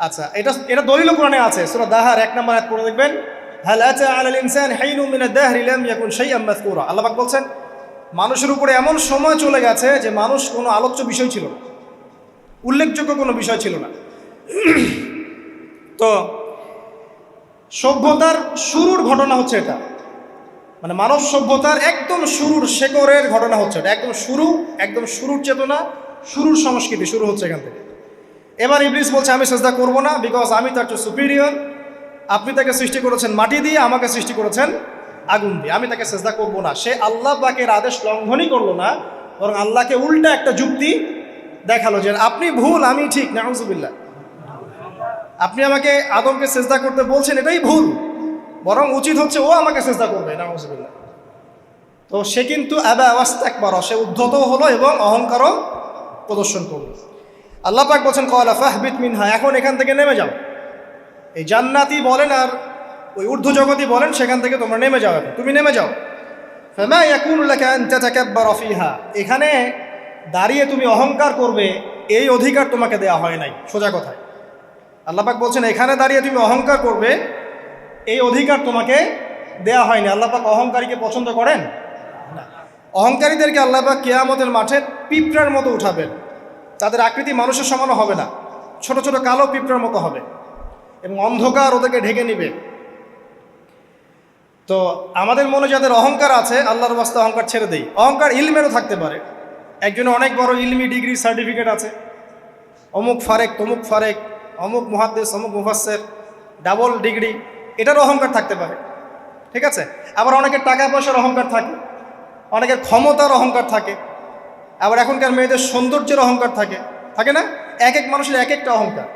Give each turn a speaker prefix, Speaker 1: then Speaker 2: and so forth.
Speaker 1: আচ্ছা, এটা এটা দলিল কোরআনে আছে, সূরা দাহার 1 নম্বর আয়াত পড়ে দেখবেন, হাল আতা আলাল ইনসান হাইনুম মিনাদ দাহরি লাম ইয়াকুন শাইআম মাযকুরা। আল্লাহ পাক বলছেন মানুষের উপরে এমন সময় চলে গেছে যে মানুষ কোনো আলোচ্য বিষয় ছিল না, উল্লেখযোগ্য কোনো বিষয় ছিল না। তো সভ্যতার শুরুর ঘটনা হচ্ছে এটা, মানে মানব সভ্যতার একদম শুরুর শেকড়ের ঘটনা হচ্ছে এটা, একদম শুরুর চেতনা, শুরুর সংস্কৃতি শুরু হচ্ছে এখান থেকে। এবার ইবলিস বলছে আমি সেজদা করব না, বিকজ আমি তার চেয়ে সুপিরিয়র। আপনি তাকে সৃষ্টি করেছেন মাটি দিয়ে, আমাকে সৃষ্টি করেছেন আগুন দিয়ে, আমি তাকে সেজদা করব না। সে আল্লাহ পাকের আদেশ লঙ্ঘনই করলো না, বরং আল্লাহকে উল্টা একটা যুক্তি দেখালো যে আপনি ভুল আমি ঠিক। নাউজুবিল্লাহ, আপনি আমাকে আদমকে সেজদা করতে বলছেন এটাই ভুল, বরং উচিত হচ্ছে ও আমাকে সেজদা করবে। নাউজুবিল্লাহ। তো সে কিন্তু আবা ওয়াস্তাকবার, সে উদ্ধত হলো এবং অহংকারও প্রদর্শন করলো। আল্লাহ পাক বলছেন ক্বালা ফাহবিত মিনহা, এখন এখান থেকে নেমে যাও। এই জান্নাতি বলেন আর ওই ঊর্ধ্ব জগতই বলেন, সেখান থেকে তোমরা নেমে যাও, এখন তুমি নেমে যাও। ফামা ইয়াকুনু লাকা আন তাতাকাব্বারা ফিহা, এখানে দাঁড়িয়ে তুমি অহংকার করবে এই অধিকার তোমাকে দেয়া হয় নাই। সোজা কথায় আল্লাহ পাক বলছেন এখানে দাঁড়িয়ে তুমি অহংকার করবে এই অধিকার তোমাকে দেয়া হয়নি। আল্লাহ পাক অহংকারীকে পছন্দ করেন না। অহংকারীদেরকে আল্লাহ পাক কিয়ামতের মাঠে পিঁপড়ার মতো উঠাবেন, তাদের আকৃতি মানুষের সমানও হবে না, ছোট ছোট কালো পিঁপড়ার মতো হবে এবং অন্ধকার ওদেরকে ঢেকে নিবে। তো আমাদের মনে যাদের অহংকার আছে, আল্লাহর ওয়াস্তে অহংকার ছেড়ে দেই। অহংকার ইলমেরও থাকতে পারে, একজনের অনেক বড় ইলমি ডিগ্রি সার্টিফিকেট আছে, অমুক ফারেক তমুক ফারেক, অমুক মুহাদ্দিস অমুক মুফাসসির, ডাবল ডিগ্রি, এটারও অহংকার থাকতে পারে, ঠিক আছে। আবার অনেকের টাকা পয়সার অহংকার থাকে, অনেকের ক্ষমতার অহংকার থাকে, আবার এখনকার মেয়েদের সৌন্দর্যের অহংকার থাকে, থাকে না? এক এক মানুষের এক একটা অহংকার।